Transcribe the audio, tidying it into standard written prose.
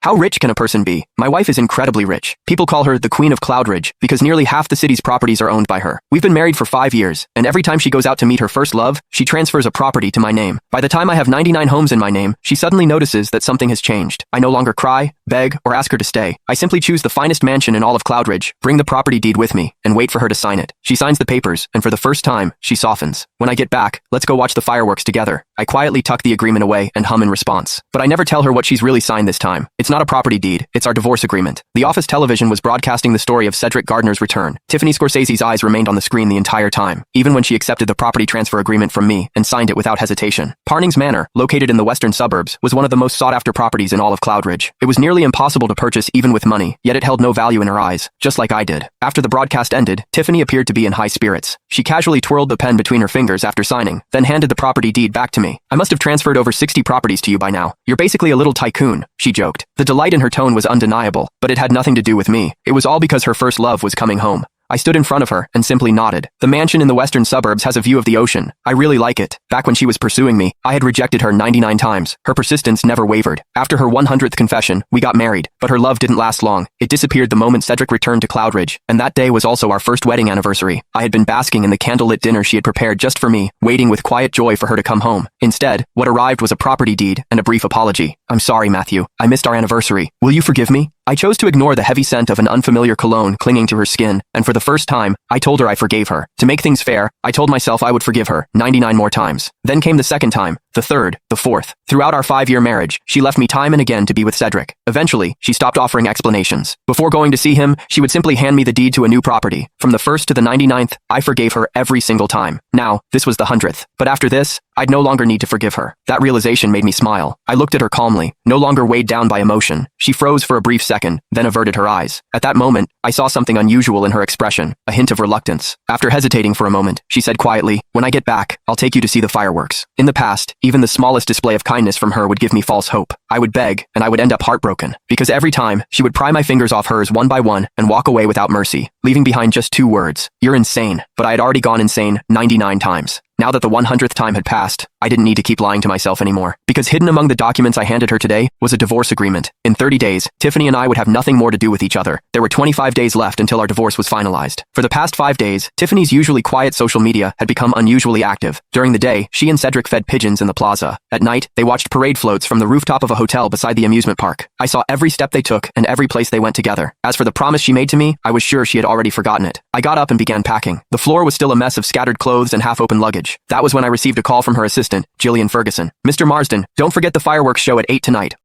How rich can a person be? My wife is incredibly rich. People call her the Queen of Cloudridge because nearly half the city's properties are owned by her. We've been married for 5 years, and every time she goes out to meet her first love, she transfers a property to my name. By the time I have 99 homes in my name, she suddenly notices that something has changed. I no longer cry, beg, or ask her to stay. I simply choose the finest mansion in all of Cloudridge, bring the property deed with me, and wait for her to sign it. She signs the papers, and for the first time, she softens. When I get back, let's go watch the fireworks together. I quietly tuck the agreement away and hum in response. But I never tell her what she's really signed this time. It's not a property deed. It's our divorce agreement. The office television was broadcasting the story of Cedric Gardner's return. Tiffany Scorsese's eyes remained on the screen the entire time, even when she accepted the property transfer agreement from me and signed it without hesitation. Parnings Manor, located in the western suburbs, was one of the most sought-after properties in all of Cloudridge. It was nearly impossible to purchase even with money, yet it held no value in her eyes, just like I did. After the broadcast ended, Tiffany appeared to be in high spirits. She casually twirled the pen between her fingers after signing, then handed the property deed back to me. I must have transferred over 60 properties to you by now. You're basically a little tycoon, she joked. The delight in her tone was undeniable, but it had nothing to do with me. It was all because her first love was coming home. I stood in front of her and simply nodded. The mansion in the western suburbs has a view of the ocean. I really like it. Back when she was pursuing me, I had rejected her 99 times. Her persistence never wavered. After her 100th confession, we got married, but her love didn't last long. It disappeared the moment Cedric returned to Cloudridge, and that day was also our first wedding anniversary. I had been basking in the candlelit dinner she had prepared just for me, waiting with quiet joy for her to come home. Instead, what arrived was a property deed and a brief apology. I'm sorry, Matthew. I missed our anniversary. Will you forgive me? I chose to ignore the heavy scent of an unfamiliar cologne clinging to her skin, and for the first time, I told her I forgave her. To make things fair, I told myself I would forgive her 99 more times. Then came the second time, the third, the fourth. Throughout our 5-year marriage, she left me time and again to be with Cedric. Eventually, she stopped offering explanations. Before going to see him, she would simply hand me the deed to a new property. From the first to the 99th, I forgave her every single time. Now, this was the 100th. But after this, I'd no longer need to forgive her. That realization made me smile. I looked at her calmly, no longer weighed down by emotion. She froze for a brief second, then averted her eyes. At that moment, I saw something unusual in her expression, a hint of reluctance. After hesitating for a moment, she said quietly, "When I get back, I'll take you to see the fireworks." In the past, even the smallest display of kindness from her would give me false hope. I would beg, and I would end up heartbroken, because every time, she would pry my fingers off hers one by one and walk away without mercy, leaving behind just 2 words: "You're insane." But I had already gone insane 99 times. Now that the 100th time had passed, I didn't need to keep lying to myself anymore. Because hidden among the documents I handed her today was a divorce agreement. In 30 days, Tiffany and I would have nothing more to do with each other. There were 25 days left until our divorce was finalized. For the past 5 days, Tiffany's usually quiet social media had become unusually active. During the day, she and Cedric fed pigeons in the plaza. At night, they watched parade floats from the rooftop of a hotel beside the amusement park. I saw every step they took and every place they went together. As for the promise she made to me, I was sure she had already forgotten it. I got up and began packing. The floor was still a mess of scattered clothes and half-open luggage. That was when I received a call from her assistant, Jillian Ferguson. "Mr. Marsden, don't forget the fireworks show at 8 tonight.